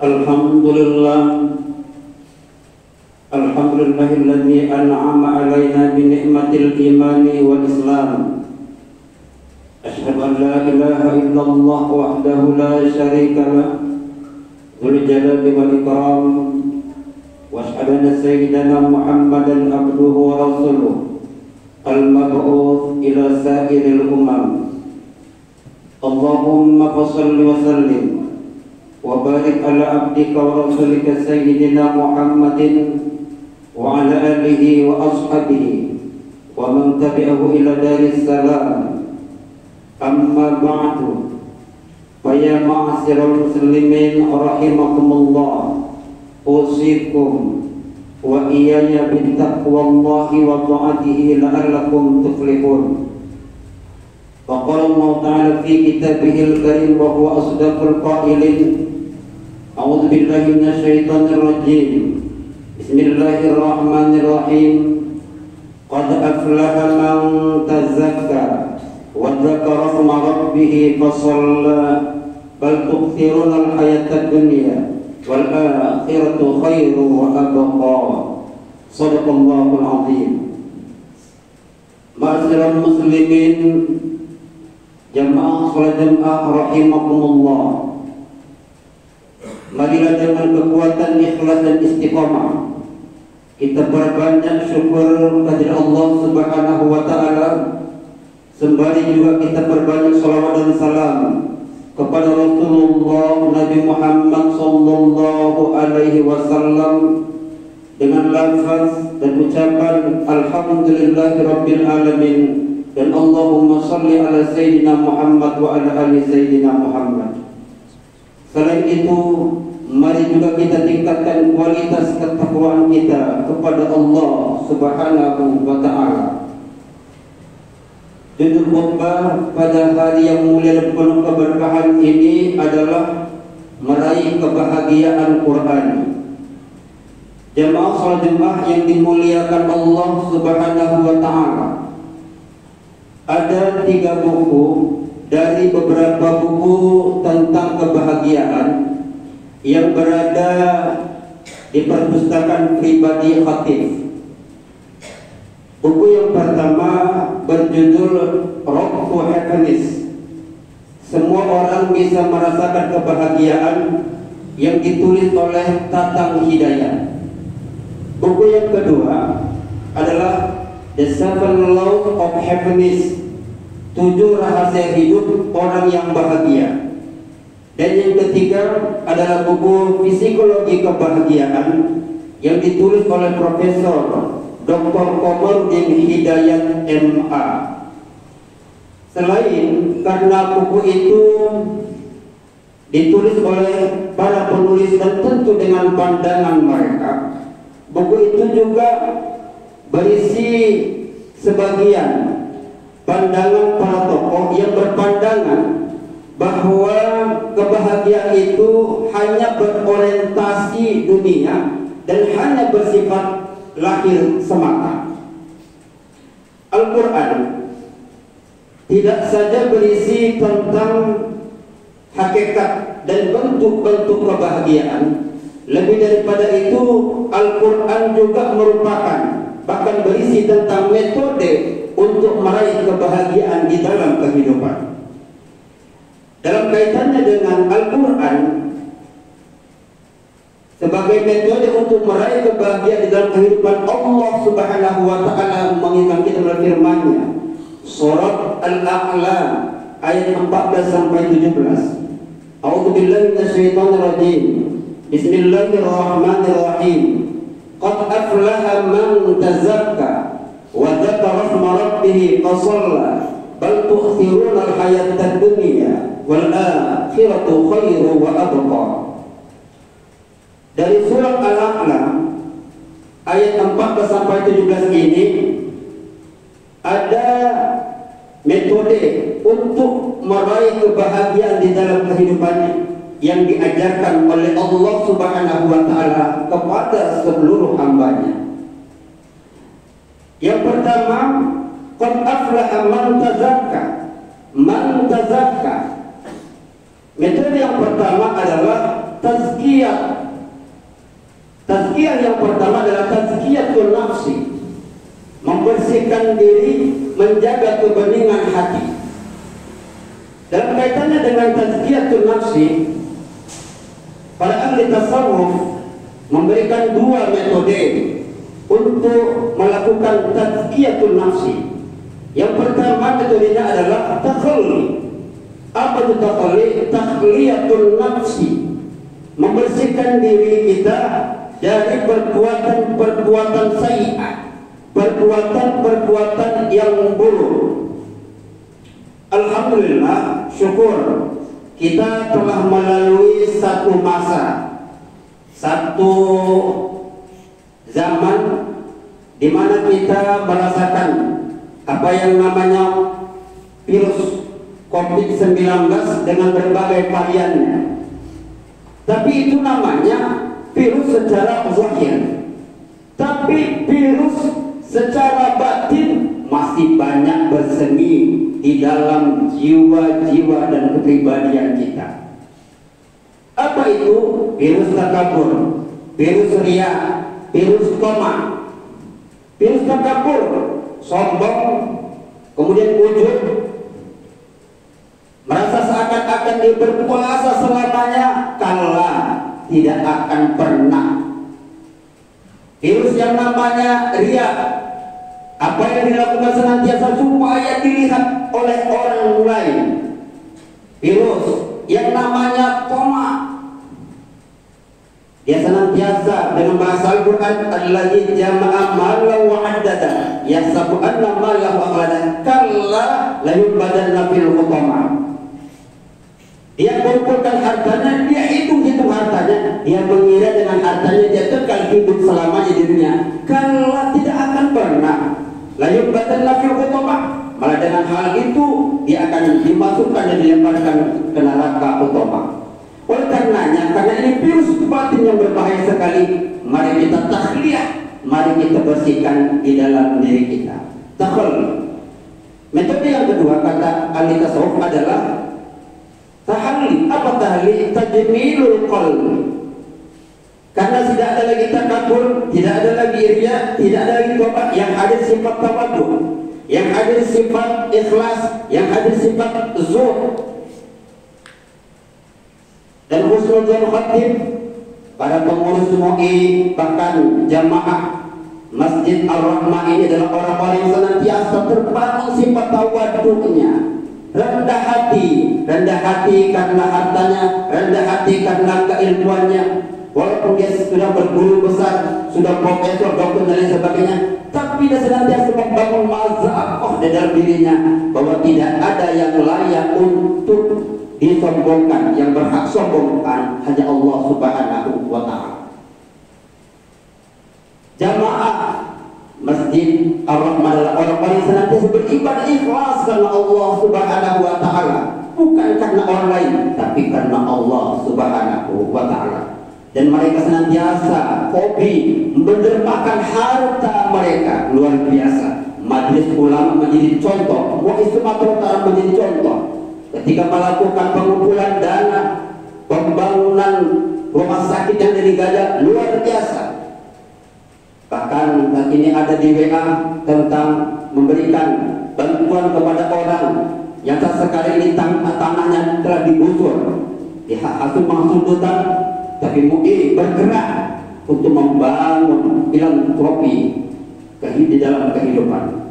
Alhamdulillah, alhamdulillahilladzi an'ama alaina bi ni'matil imani wal islam. Asyhadu an la ilaha illallah wahdahu la syarika lah, dzul jalali wal ikram. Wa asyhadu anna sayyidana Muhammadan abduhu wa rasuluh, al-mab'uts ila sa'iril umam. Allahumma shalli wa sallim wa barik ala abdika wa rasulika sayyidina Muhammadin wa ala alihi wa ashabihi wa man tabi'ahu ila daris salam. Amma ba'du, fa ya ma'asyiral muslimin rahimakumullah, usikum wa iyaya bittaqwallahi wa ta'atihi la'allakum tuflihun. Faqala Allah ta'ala fi kitabihil karim wa huwa asdaqul qailin. A'udzu billahi minasyaitonir rajim. Bismillahirrahmanirrahim. Qad aflaha man tazakka wa dzakara isma rabbih fasalla bal tu'thiruna al-hayatad dunya wal akhiratu khairu wa abqa. Shadaqallahul azim. Ma'asyiral muslimin, jamaah salat jamaah rahimakumullah. Marilah dengan kekuatan ikhlas dan istiqamah kita berbanyak syukur kepada Allah Subhanahu wa taala. Sembari juga kita berbanyak salawat dan salam kepada Rasulullah Nabi Muhammad sallallahu alaihi wasallam dengan lafaz dan ucapan alhamdulillahirabbil alamin dan Allahumma shalli ala sayyidina Muhammad wa ala ali sayyidina Muhammad. Selain itu, mari juga kita tingkatkan kualitas ketakwaan kita kepada Allah Subhanahu wa ta'ala. Judul khutbah pada hari yang mulia dan penuh keberkahan ini adalah meraih kebahagiaan Quran. Jamaah salat Jumat yang dimuliakan Allah Subhanahu wa ta'ala, ada 3 buku dari beberapa buku tentang kebahagiaan yang berada di perpustakaan pribadi khatib. Buku yang pertama berjudul Road to Happiness. Semua orang bisa merasakan kebahagiaan, yang ditulis oleh Tatang Hidayat. Buku yang kedua adalah The 7 Laws of Happiness, 7 rahasia hidup orang yang bahagia. Dan yang ketiga adalah buku Psikologi Kebahagiaan yang ditulis oleh Profesor Dr. Komarudin Hidayat MA. Selain karena buku itu ditulis oleh para penulis dan tentu dengan pandangan mereka, buku itu juga berisi sebagian pandangan para tokoh yang berpandangan bahwa kebahagiaan itu hanya berorientasi dunia dan hanya bersifat lahir semata. Al-Quran tidak saja berisi tentang hakikat dan bentuk-bentuk kebahagiaan, lebih daripada itu Al-Quran juga merupakan bahkan berisi tentang metode untuk meraih kebahagiaan di dalam kehidupan. Dalam kaitannya dengan Al-Quran sebagai metode untuk meraih kebahagiaan di dalam kehidupan, Allah Subhanahu wa ta'ala mengingatkan kita melalui firman-Nya, Surat Al-A'la ayat 14 sampai 17. A'udzu billahi minasyaitonir rajim. Bismillahirrahmanirrahim. Qad aflaha man tazakka wa dzakara isma rabbih fasalla bal tu'thiruna al-hayatad dunya wal akhiratu khairu wa abqa. Dari surat Al-A'la ayat 14 sampai 17 ini ada metode untuk meraih kebahagiaan di dalam kehidupannya yang diajarkan oleh Allah Subhanahu wa ta'ala kepada seluruh hambanya. Yang pertama, qad aflaha man tazakka. Man tazakka. Metode yang pertama adalah tazkiyah. Tazkiyah yang pertama adalah tazkiyatul nafsi, membersihkan diri, menjaga kebeningan hati. Dalam kaitannya dengan tazkiyatul nafsi, para ahli tasawuf memberikan dua metode untuk melakukan tazkiyatul nafsi. Yang pertama metodenya adalah takhalli. Apa itu takhalli? Takhliyatul nafsi, membersihkan diri kita dari perbuatan-perbuatan sayyi'ah, perbuatan-perbuatan yang buruk. Alhamdulillah, syukur kita telah melalui satu masa, satu zaman di mana kita merasakan apa yang namanya virus COVID-19 dengan berbagai variannya. Tapi itu namanya virus secara zahir, tapi virus secara batin masih banyak bersemi di dalam jiwa-jiwa dan kepribadian kita. Apa itu? Virus takabur, virus riya, virus koma. Virus takabur, sombong, kemudian ujub, merasa seakan-akan dia berkuasa selamanya, kala tidak akan pernah. Virus yang namanya riya, apa yang dilakukan senantiasa supaya dilihat oleh orang lain. Virus yang namanya koma, dia senantiasa dengan bahasa Al-Quran, allazi jama'a malan wa addada yahsabu anna malahu akhlada kalla la yubadana fil hutama. Dia kumpulkan hartanya, dia hitung-hitung hartanya, dia mengira dengan hartanya dia kekal hidup selamanya di dunia. Kalla tidak akan pernah. La yubadana fil hutama. Malah dengan hal itu dia akan dimasukkan dan dilemparkan ke neraka utama. Oleh karenanya, karena ini virus batin yang berbahaya sekali, mari kita takhliyah, mari kita bersihkan di dalam diri kita. Takhalli. Metode yang kedua kata ahli tasawuf adalah tahalli. Apa tahalli? Tajmilul qalbi. Karena tidak ada lagi takabur, tidak ada lagi riya, tidak ada lagi tobat, yang ada sifat tawaddu, yang ada sifat ikhlas, yang ada sifat zuhud dan husnul khatim. Para pengurus MUI bahkan jamaah Masjid Ar-Rahmah ini adalah orang-orang yang senantiasa terbangun sifat tawaddunya, rendah hati karena hartanya, rendah hati karena keilmuannya. Walaupun dia sudah berguru besar, sudah profesor, doktor dan lain sebagainya, tapi dia senantiasa membangun mazhab di dalam dirinya bahwa tidak ada yang layak untuk disombongkan, yang berhak sombongkan hanya Allah Subhanahu wa ta'ala. Jamaah Masjid Ar-Rahmah adalah orang-orang yang senantiasa beribadah ikhlas karena Allah Subhanahu wa ta'ala, bukan karena orang lain, tapi karena Allah Subhanahu wa ta'ala. Dan mereka senantiasa hobi mendermakan harta mereka luar biasa. Majelis ulama menjadi contoh, MUI Sumatera Utara menjadi contoh ketika melakukan pengumpulan dana pembangunan rumah sakit yang dari Gajah, luar biasa. Bahkan saat ini ada di WA tentang memberikan bantuan kepada orang yang sekarang ini tanahnya telah digusur, hasil penghasutan. Tapi MUI bergerak untuk membangun filantropi di dalam kehidupan.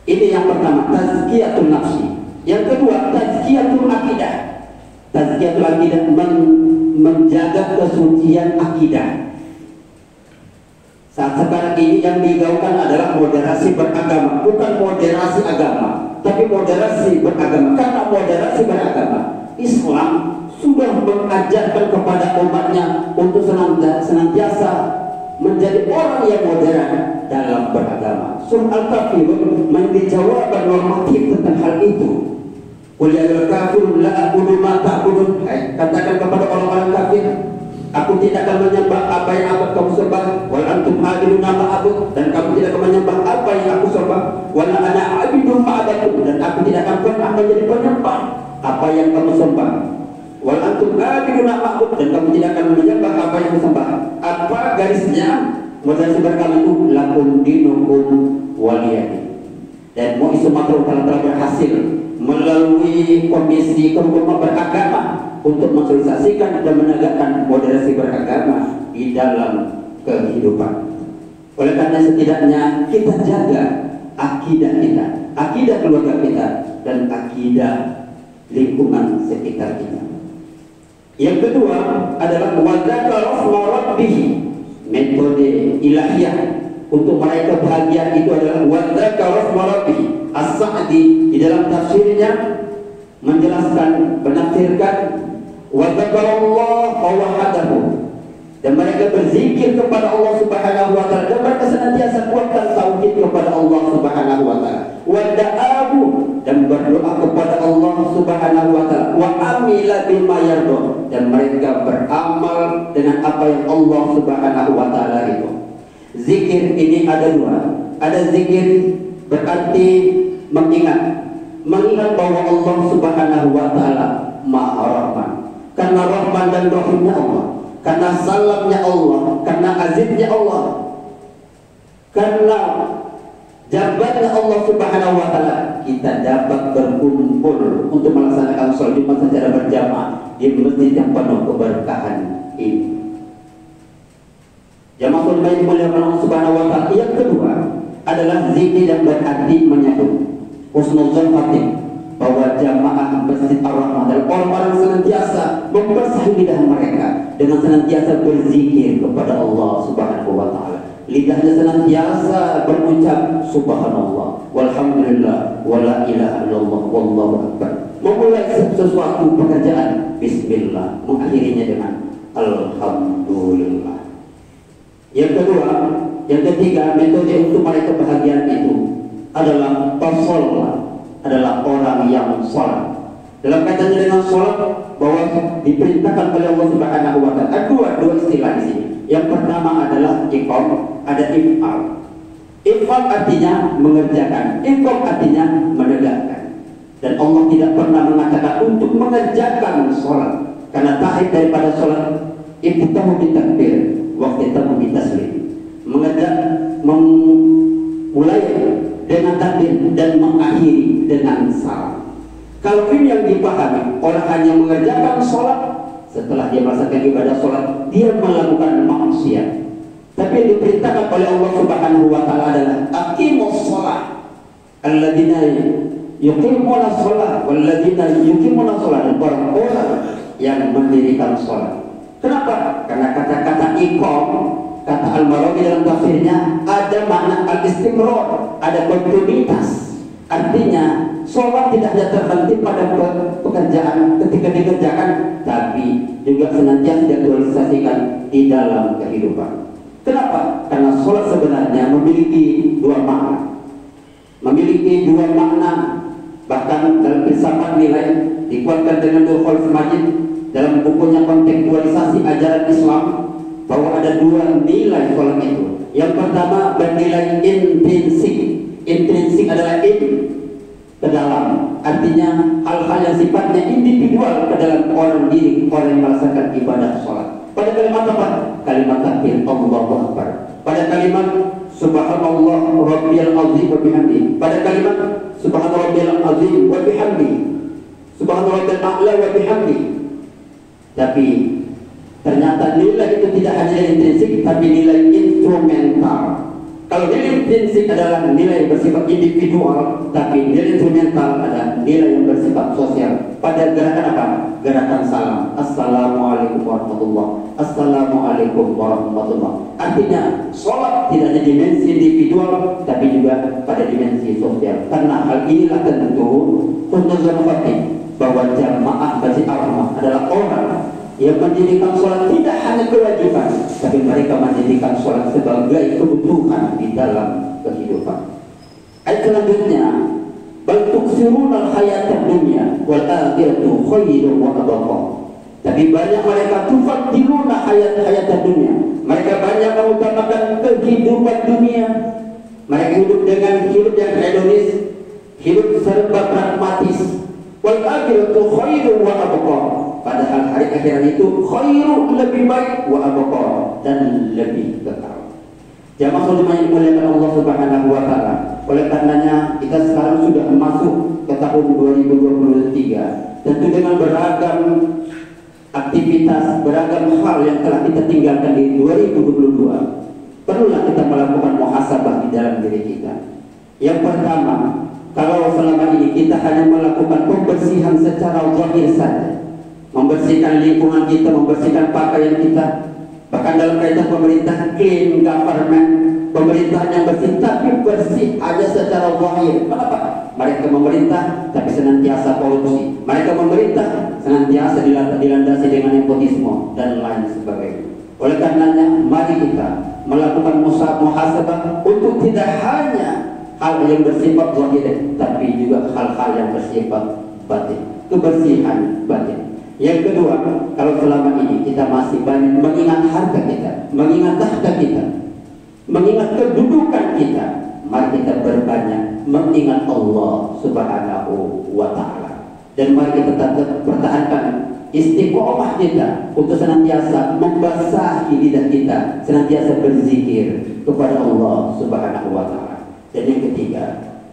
Ini yang pertama, tazkiyatun nafsi. Yang kedua, tazkiyatul akidah. Tazkiyatul akidah, menjaga kesucian akidah. Saat sekarang ini yang digaungkan adalah moderasi beragama, bukan moderasi agama, tapi moderasi beragama. Karena moderasi beragama, Islam sudah mengajarkan kepada umatnya untuk senantiasa menjadi orang yang modern dalam beragama. Surah Al-Kafirun memberi jawaban normatif tentang hal itu. Qul ya ayyuhal kafirun la a'budu ma ta'budun. Katakan kepada orang-orang kafir, aku tidak akan menyembah apa yang akan kamu sembah. Wal antum a'buduna ma a'bud, dan kamu tidak akan menyembah apa yang aku sembah. Wal ana a'budu ma a'budun, dan aku tidak akan pernah menjadi penyembah apa yang kamu sembah. Wal antum abiduna ma'bud, dan kamu tidak akan menyembah apa yang disembah. Apa garisnya? Moderasi berkali itu lakum dinukum waliyadin. Dan MUI Sumatera Utara telah berhasil melalui Komisi Kerukunan Beragama untuk mensosialisasikan dan menegakkan moderasi beragama di dalam kehidupan. Oleh karena setidaknya kita jaga akidah kita, akidah keluarga kita, dan akidah lingkungan sekitar kita. Yang kedua adalah wadzakara rasma rabbih, metode ilahiyah untuk meraih kebahagiaan itu adalah wadzakara rasma rabbih. As-Sa'di di dalam tafsirnya menjelaskan, menafsirkan wadzakarallah wa wahadahu, dan mereka berzikir kepada Allah Subhanahu wa taala, dan mereka senantiasa kuatkan tauhid kepada Allah Subhanahu wa taala. Wada'ahu, dan berdoa kepada Allah Subhanahu wa taala. Wa amila bima yarda, dan mereka beramal dengan apa yang Allah Subhanahu wa taala itu. Zikir ini ada dua. Ada zikir berarti mengingat bahwa Allah Subhanahu wa taala Maha Rahman. Karena Rahman dan Rahimnya Allah, karena salamnya Allah, karena aziznya Allah, karena jabatnya Allah Subhanahu wa taala, kita dapat berkumpul untuk melaksanakan sholat Jumat secara berjamaah di masjid yang penuh keberkahan ini. Jamaah sholat yang dimuliakan Allah Subhanahu wa taala. Yang kedua adalah zikir yang berarti menyatu. Husnuzon Fatih, bahwa jamaah Masjid Ar-Rahmah adalah orang-orang senantiasa membasahi lidah mereka dengan senantiasa berzikir kepada Allah Subhanahu wa taala. Lidahnya senantiasa berucap subhanallah walhamdulillah wala ilaha illallah wallahu akbar. Memulai sesuatu pekerjaan bismillah, mengakhirinya dengan alhamdulillah. Yang ketiga, metode untuk meraih kebahagiaan itu adalah tasolah, adalah orang yang sholat. Dalam kaitannya dengan sholat, bahwa diperintahkan oleh Allah Subhanahu wa taala. Dua istilah di sini. Yang pertama adalah iqam, ada if'al. If'al artinya mengerjakan, iqam artinya menegakkan. Dan Allah tidak pernah mengatakan untuk mengerjakan sholat, karena tahid daripada sholat ibtitahu bitakbir wa iftitahu bitaslim. Memulai dengan takbir dan mengakhiri dengan salam. Kalau ini yang dipahami, orang hanya mengerjakan sholat, setelah dia melaksanakan ibadah sholat, dia melakukan maksiat. Tapi yang diperintahkan oleh Allah Subhanahu wa taala adalah aqimus sholat, alladzina yuqimuna sholat walladzina yuqimuna sholat, orang-orang yang mendirikan sholat. Kenapa? Karena kata-kata iqam, kata Al-Marawi dalam tafsirnya ada makna al-istimrar, ada kontinuitas. Artinya sholat tidak hanya terhenti pada pekerjaan ketika dikerjakan, tapi juga senantiasa diaktualisasikan di dalam kehidupan. Kenapa? Karena sholat sebenarnya memiliki dua makna. Bahkan dalam filsafat nilai dikuatkan dengan Nurul Majid dalam bukunya Kontekstualisasi Ajaran Islam, bahwa ada dua nilai sholat itu. Yang pertama bernilai intrinsik. Intrinsik adalah ke dalam, artinya hal-hal yang sifatnya individual ke dalam orang yang melaksanakan ibadah sholat. Pada kalimat apa? Kalimat takbir Allahu Akbar. Pada kalimat subhanallah rabbiyal azim wa bihamdi. Pada kalimat subhanallah rabbiyal azim wa bihamdi. Subhanallah rabbiyal a'la wa bihamdi. Tapi ternyata nilai itu tidak hanya intrinsik, tapi nilai instrumental. Kalau nilai intrinsik adalah nilai bersifat individual, tapi nilai instrumental adalah nilai yang bersifat sosial. Pada gerakan apa? Gerakan salam. Assalamualaikum warahmatullah. Assalamualaikum warahmatullah. Artinya sholat tidak hanya dimensi individual, tapi juga pada dimensi sosial. Karena hal inilah tentu husnuzon fatih, bahwa jamaah Masjid Ar-Rahmah adalah orang yang mendirikan sholat tidak hanya kewajiban, tapi mereka mendirikan sholat sebagai kebutuhan di dalam kehidupan. Ayat selanjutnya, bal tuksiruna al-hayatad dunya wal akhiratu khairun wa abqa. Tapi banyak mereka tufaddiluna hayatad dunya. Mereka banyak mengutamakan kehidupan dunia. Mereka hidup dengan hidup yang hedonis, hidup serba pragmatis. Wal akhiratu khairun wa abqa. padahal hari akhirat itu khairu, lebih baik, wa abqa, dan lebih kekal. Jamaah muslimah yang dimuliakan Allah Subhanahu wa taala. Oleh karenanya kita sekarang sudah masuk ke tahun 2023. Tentu dengan beragam aktivitas, beragam hal yang telah kita tinggalkan di 2022. Perlulah kita melakukan muhasabah di dalam diri kita. Yang pertama, kalau selama ini kita hanya melakukan pembersihan secara zahir saja, membersihkan lingkungan kita, membersihkan pakaian kita, bahkan dalam kaitan pemerintah clean government, pemerintahan yang bersih, tapi bersih hanya secara zahir. Kenapa? Mereka memerintah tapi senantiasa korupsi, mereka memerintah senantiasa dilandasi dengan nepotisme dan lain sebagainya. Oleh karenanya mari kita melakukan muhasabah untuk tidak hanya hal yang bersifat zahir, tapi juga hal-hal yang bersifat batin, kebersihan batin. Yang kedua, kalau selama ini kita masih banyak mengingat harta kita, mengingat tahta kita, mengingat kedudukan kita, mari kita berbanyak mengingat Allah Subhanahu wa taala. Dan mari kita tetap pertahankan istiqomah kita untuk senantiasa membasahi lidah kita, senantiasa berzikir kepada Allah Subhanahu wa taala. Dan yang ketiga,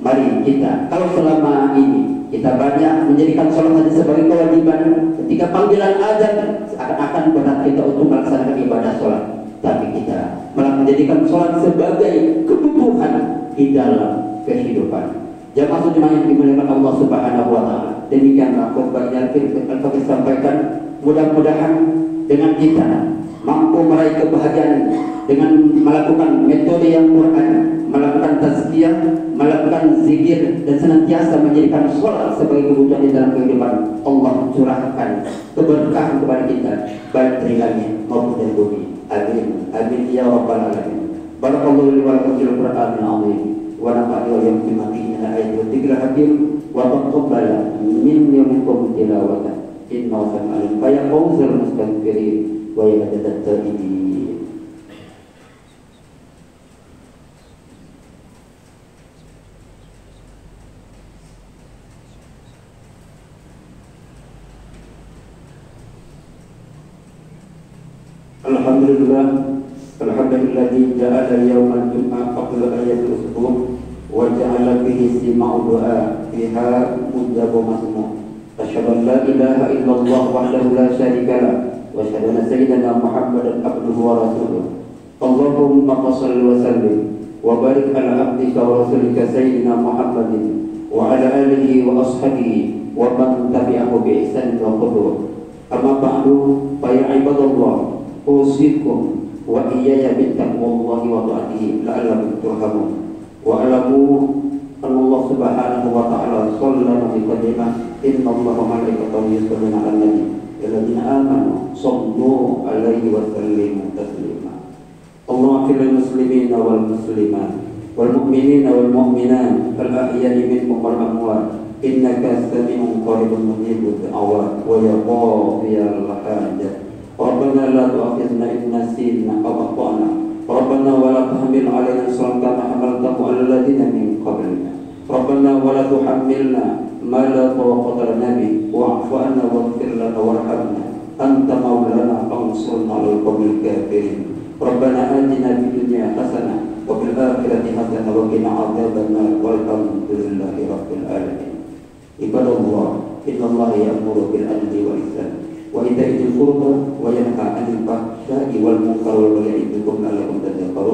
mari kita, kalau selama ini kita banyak menjadikan sholat hanya sebagai kewajiban, ketika panggilan azan seakan-akan berat kita untuk melaksanakan ibadah sholat, tapi kita malah menjadikan sholat sebagai kebutuhan di dalam kehidupan. Jamaah muslimah yang dimuliakan Allah Subhanahu wa taala. Demikianlah khutbah yang Al-Fakih sampaikan. Mudah-mudahan dengan kita mampu meraih kebahagiaan dengan melakukan metode yang Quran, melakukan tazkiyah, melakukan zikir, dan senantiasa menjadikan sholat sebagai kebutuhan di dalam kehidupan. Allah curahkan keberkahan kepada kita, baik dari langit maupun dari bumi. Amin, amin ya rabbal alamin. Barakallahu li wa lakum fil Qur'anil azim, wa nafa'ani wa iyyakum bima fihi min al-ayati wa dzikril hakim, wa taqabbala minni wa minkum tilawatan innahu sami'un alim. Fa ya fawzal mustaghfirin wa ya tadattarin. Alhamdulillah, alhamdulilladzi ja'ala yaumal jum'ah qabla ayatul usbuh wa ja'ala fihi sima'u du'a fiha mujabu masmu'. Asyhadu an la ilaha illallah wahdahu la syarika lah wa asyhadu anna sayyidana Muhammadan abduhu wa rasuluh. Allahumma shalli wa sallim wa barik ala abdika wa rasulika sayyidina Muhammadin wa ala alihi wa ashabihi wa man tabi'ahu bi ihsan wa qudwah. Amma ba'du, fa ya ibadallah, usikum wa iyaya bittaqwallahi wa ta'atihi la'allakum turhamun. Wa alamu anna Allah subhanahu wa ta'ala shallana bi qadimah inna Allah wa malaikatahu yusalluna 'alan nabi alladzina amanu sallu 'alaihi wa sallimu taslima. Allahumma fil muslimina wal muslimat wal mu'minina wal mu'minat al ahya'i minhum wal amwat innaka sami'un qaribun mujibud da'awat wa ya qadiyal hajat. Rabbana la tu'akhidhna in nasina aw akhtana. Rabbana wa la tahmil 'alaina isran kama hamaltahu 'alal ladzina min qablina. Rabbana wa la tuhammilna ma la taqata lana bihi wa'fu 'anna waghfir lana warhamna anta maulana fansurna 'alal qawmil kafirin. Rabbana atina fid dunya hasanah wa fil akhirati hasanah wa qina 'adzabannar. Walhamdulillahi rabbil alamin. Ibadallah, innallaha ya'muru bil 'adli wal ihsan wa ita'i dzil qurba wa yanha 'anil fahsya'i wal munkari wal baghi ya'idukum la'allakum tadhakkarun.